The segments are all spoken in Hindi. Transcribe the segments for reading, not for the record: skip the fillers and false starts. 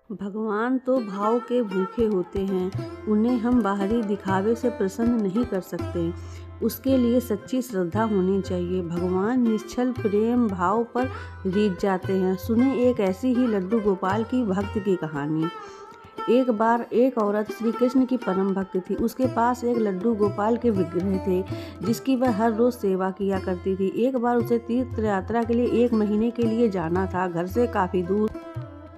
भगवान तो भाव के भूखे होते हैं, उन्हें हम बाहरी दिखावे से प्रसन्न नहीं कर सकते। उसके लिए सच्ची श्रद्धा होनी चाहिए। भगवान निश्चल प्रेम भाव पर रीझ जाते हैं। सुने एक ऐसी ही लड्डू गोपाल की भक्त की कहानी। एक बार एक औरत श्री कृष्ण की परम भक्त थी। उसके पास एक लड्डू गोपाल के विग्रह थे, जिसकी वह हर रोज सेवा किया करती थी। एक बार उसे तीर्थ यात्रा के लिए 1 महीने के लिए जाना था, घर से काफी दूर।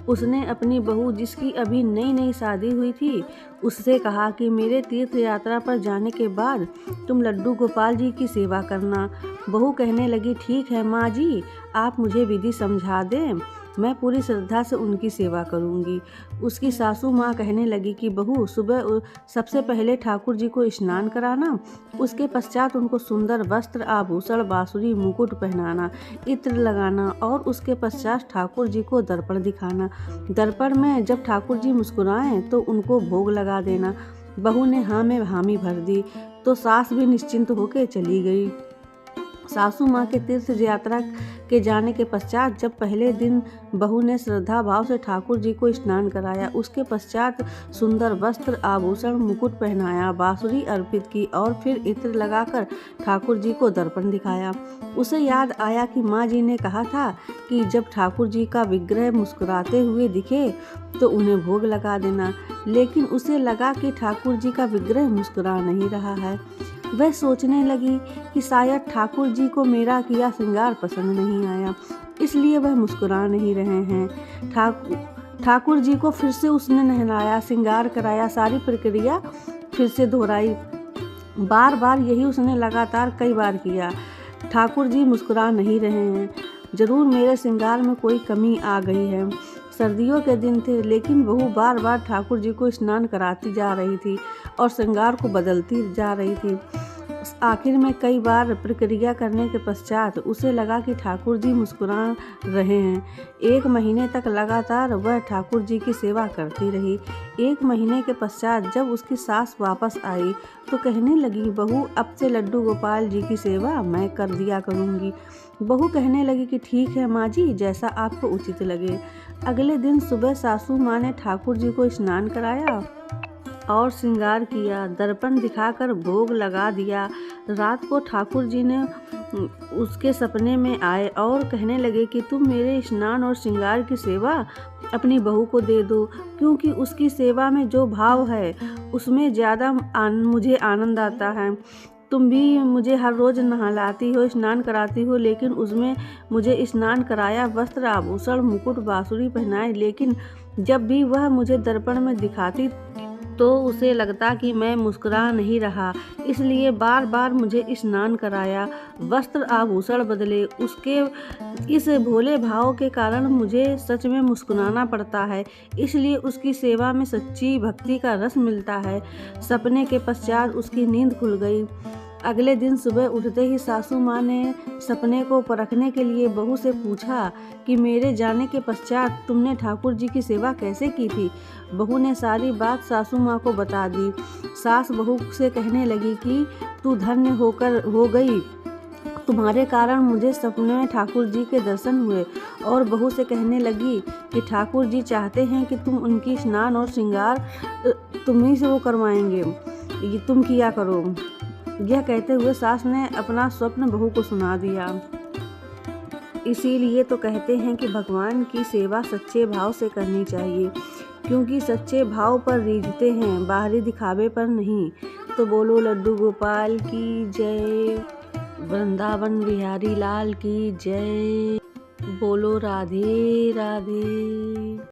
उसने अपनी बहू, जिसकी अभी नई नई शादी हुई थी, उससे कहा कि मेरे तीर्थ यात्रा पर जाने के बाद तुम लड्डू गोपाल जी की सेवा करना। बहू कहने लगी, ठीक है माँ जी, आप मुझे विधि समझा दें, मैं पूरी श्रद्धा से उनकी सेवा करूंगी। उसकी सासू माँ कहने लगी कि बहू, सुबह सबसे पहले ठाकुर जी को स्नान कराना, उसके पश्चात उनको सुंदर वस्त्र, आभूषण, बांसुरी, मुकुट पहनाना, इत्र लगाना और उसके पश्चात ठाकुर जी को दर्पण दिखाना। दर्पण में जब ठाकुर जी मुस्कुराएं तो उनको भोग लगा देना। बहू ने हाँ में हामी भर दी तो सास भी निश्चिंत होकर चली गई। सासू माँ के तीर्थ यात्रा के जाने के पश्चात जब पहले दिन बहू ने श्रद्धा भाव से ठाकुर जी को स्नान कराया, उसके पश्चात सुंदर वस्त्र, आभूषण, मुकुट पहनाया, बांसुरी अर्पित की और फिर इत्र लगाकर ठाकुर जी को दर्पण दिखाया। उसे याद आया कि माँ जी ने कहा था कि जब ठाकुर जी का विग्रह मुस्कुराते हुए दिखे तो उन्हें भोग लगा देना, लेकिन उसे लगा कि ठाकुर जी का विग्रह मुस्कुरा नहीं रहा है। वह सोचने लगी कि शायद ठाकुर जी को मेरा किया श्रृंगार पसंद नहीं आया, इसलिए वह मुस्कुरा नहीं रहे हैं। ठाकुर जी को फिर से उसने नहलाया, श्रृंगार कराया, सारी प्रक्रिया फिर से दोहराई। बार बार यही उसने लगातार कई बार किया। ठाकुर जी मुस्कुरा नहीं रहे हैं। जरूर मेरे श्रृंगार में कोई कमी आ गई है। सर्दियों के दिन थे, लेकिन बहू बार बार ठाकुर जी को स्नान कराती जा रही थी और श्रृंगार को बदलती जा रही थी। आखिर में कई बार प्रक्रिया करने के पश्चात उसे लगा कि ठाकुर जी मुस्कुरा रहे हैं। 1 महीने तक लगातार वह ठाकुर जी की सेवा करती रही। 1 महीने के पश्चात जब उसकी सास वापस आई तो कहने लगी, बहू, अब से लड्डू गोपाल जी की सेवा मैं कर दिया करूँगी। बहू कहने लगी कि ठीक है माँ जी, जैसा आपको उचित लगे। अगले दिन सुबह सासू माँ ने ठाकुर जी को स्नान कराया और श्रृंगार किया, दर्पण दिखाकर भोग लगा दिया। रात को ठाकुर जी ने उसके सपने में आए और कहने लगे कि तुम मेरे स्नान और श्रृंगार की सेवा अपनी बहू को दे दो, क्योंकि उसकी सेवा में जो भाव है उसमें ज़्यादा मुझे आनंद आता है। तुम भी मुझे हर रोज़ नहलाती हो, स्नान कराती हो, लेकिन उसमें मुझे स्नान कराया, वस्त्र, आभूषण, मुकुट, बांसुरी पहनाए, लेकिन जब भी वह मुझे दर्पण में दिखाती तो उसे लगता कि मैं मुस्कुरा नहीं रहा, इसलिए बार बार मुझे स्नान कराया, वस्त्र आभूषण बदले। उसके इस भोले भाव के कारण मुझे सच में मुस्कुराना पड़ता है, इसलिए उसकी सेवा में सच्ची भक्ति का रस मिलता है। सपने के पश्चात उसकी नींद खुल गई। अगले दिन सुबह उठते ही सासू माँ ने सपने को परखने के लिए बहू से पूछा कि मेरे जाने के पश्चात तुमने ठाकुर जी की सेवा कैसे की थी। बहू ने सारी बात सासू माँ को बता दी। सास बहू से कहने लगी कि तू धन्य हो गई, तुम्हारे कारण मुझे सपने में ठाकुर जी के दर्शन हुए। और बहू से कहने लगी कि ठाकुर जी चाहते हैं कि तुम उनकी स्नान और श्रृंगार तुम्ही से वो करवाएंगे, ये तुम किया करो। यह कहते हुए सास ने अपना स्वप्न बहू को सुना दिया। इसीलिए तो कहते हैं कि भगवान की सेवा सच्चे भाव से करनी चाहिए, क्योंकि सच्चे भाव पर रीझते हैं, बाहरी दिखावे पर नहीं। तो बोलो लड्डू गोपाल की जय, वृंदावन बिहारी लाल की जय, बोलो राधे राधे।